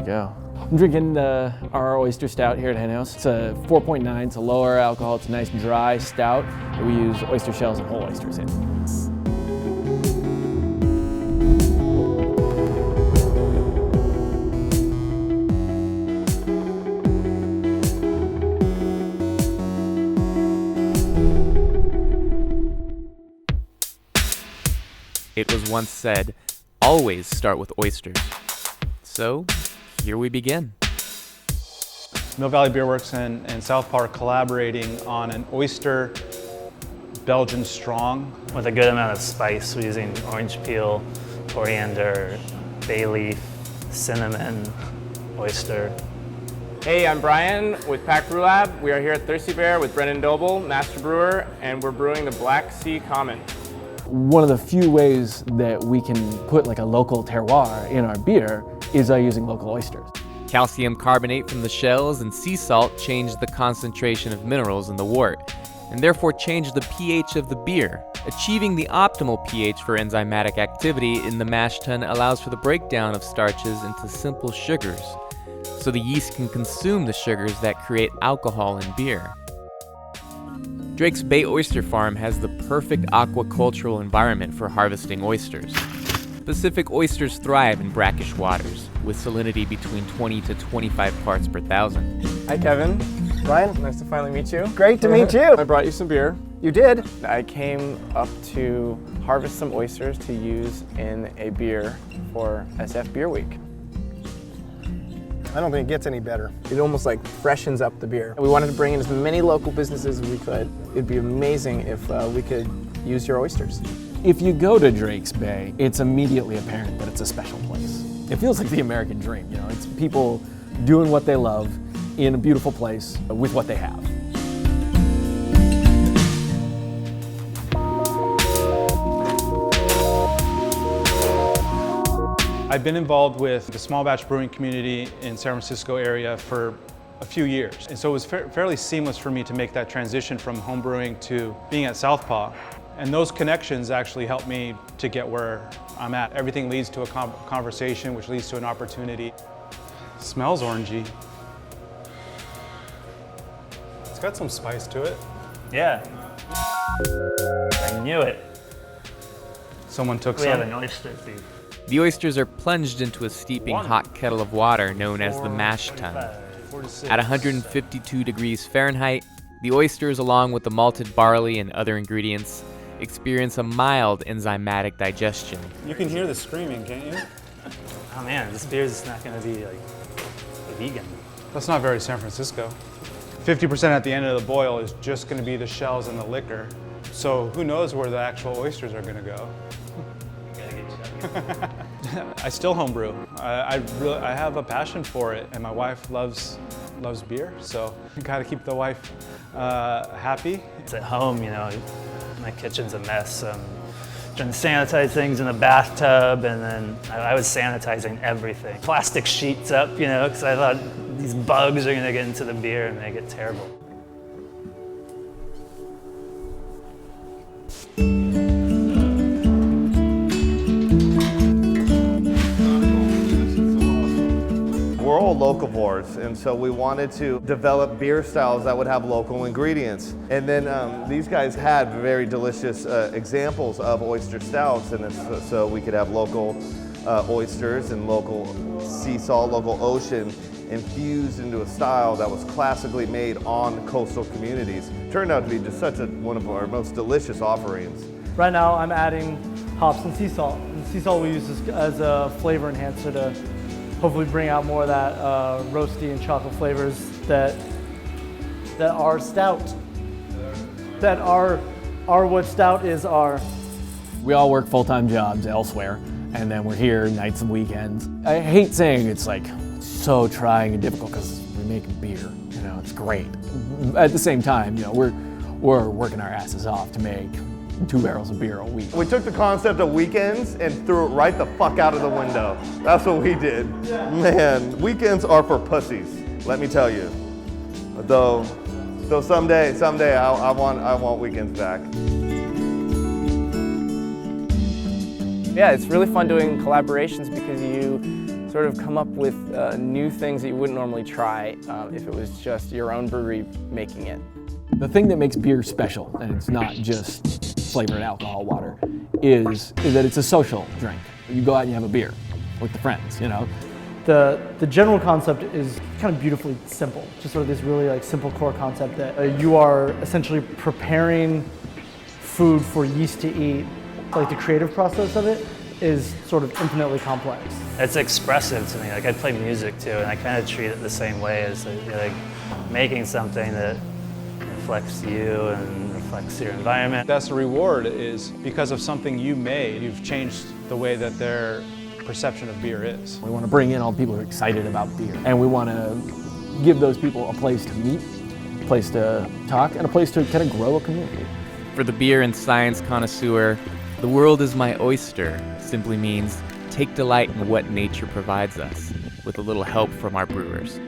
we go. I'm drinking our Oyster Stout here at Hen House. It's a 4.9, it's a lower alcohol, it's a nice dry stout that we use oyster shells and whole oysters in. It was once said, always start with oysters. So, here we begin. Mill Valley Beer Works and South Park collaborating on an oyster Belgian strong. With a good amount of spice, we're using orange peel, coriander, bay leaf, cinnamon, oyster. Hey, I'm Brian with Pack Brew Lab. We are here at Thirsty Bear with Brendan Doble, master brewer, and we're brewing the Black Sea Common. One of the few ways that we can put like a local terroir in our beer is using local oysters. Calcium carbonate from the shells and sea salt change the concentration of minerals in the wort, and therefore change the pH of the beer. Achieving the optimal pH for enzymatic activity in the mash tun allows for the breakdown of starches into simple sugars, so the yeast can consume the sugars that create alcohol in beer. Drake's Bay Oyster Farm has the perfect aquacultural environment for harvesting oysters. Pacific oysters thrive in brackish waters, with salinity between 20 to 25 parts per thousand. Hi, Kevin. Brian, nice to finally meet you. Great to meet you. I brought you some beer. You did? I came up to harvest some oysters to use in a beer for SF Beer Week. I don't think it gets any better. It almost like freshens up the beer. We wanted to bring in as many local businesses as we could. It'd be amazing if we could use your oysters. If you go to Drake's Bay, it's immediately apparent that it's a special place. It feels like the American dream, you know, it's people doing what they love in a beautiful place with what they have. I've been involved with the small batch brewing community in San Francisco area for a few years. And so it was fairly seamless for me to make that transition from home brewing to being at Southpaw. And those connections actually helped me to get where I'm at. Everything leads to a conversation, which leads to an opportunity. Smells orangey. It's got some spice to it. Yeah. I knew it. Someone took We some. have an oyster thief. The oysters are plunged into a steeping hot kettle of water known as the mash tun. At 152 degrees Fahrenheit, the oysters, along with the malted barley and other ingredients, experience a mild enzymatic digestion. You can hear the screaming, can't you? Oh man, this beer is not going to be like vegan. That's not very San Francisco. 50% at the end of the boil is just going to be the shells and the liquor. So who knows where the actual oysters are going to go. I still homebrew. I have a passion for it, and my wife loves beer, so I gotta keep the wife happy. It's at home, you know, my kitchen's a mess. Trying to sanitize things in the bathtub, and then I was sanitizing everything. Plastic sheets up, you know, because I thought these bugs are gonna get into the beer and make it terrible. We're all locavores, and so we wanted to develop beer styles that would have local ingredients. And then these guys had very delicious examples of oyster stouts, and so we could have local oysters and local sea salt, local ocean, infused into a style that was classically made on coastal communities. Turned out to be just one of our most delicious offerings. Right now I'm adding hops and sea salt. And sea salt we use as a flavor enhancer to hopefully bring out more of that roasty and chocolate flavors that are stout. That are what stout is are. We all work full-time jobs elsewhere, and then we're here nights and weekends. I hate saying it's like so trying and difficult because we're making beer, you know, it's great. At the same time, you know, we're working our asses off to make 2 barrels of beer a week. We took the concept of weekends and threw it right the fuck out of the window. That's what we did. Man, weekends are for pussies, let me tell you. Though someday I want weekends back. Yeah, it's really fun doing collaborations because you sort of come up with new things that you wouldn't normally try if it was just your own brewery making it. The thing that makes beer special, and it's not just flavored alcohol water, is that it's a social drink. You go out and you have a beer with the friends, you know? The general concept is kind of beautifully simple. Just sort of this really like simple core concept that you are essentially preparing food for yeast to eat. Like the creative process of it is sort of infinitely complex. It's expressive to me. Like I play music too, and I kind of treat it the same way as like making something that reflects you and reflects your environment. That's the reward, is because of something you made, you've changed the way that their perception of beer is. We want to bring in all the people who are excited about beer, and we want to give those people a place to meet, a place to talk, and a place to kind of grow a community. For the beer and science connoisseur, the world is my oyster simply means take delight in what nature provides us, with a little help from our brewers.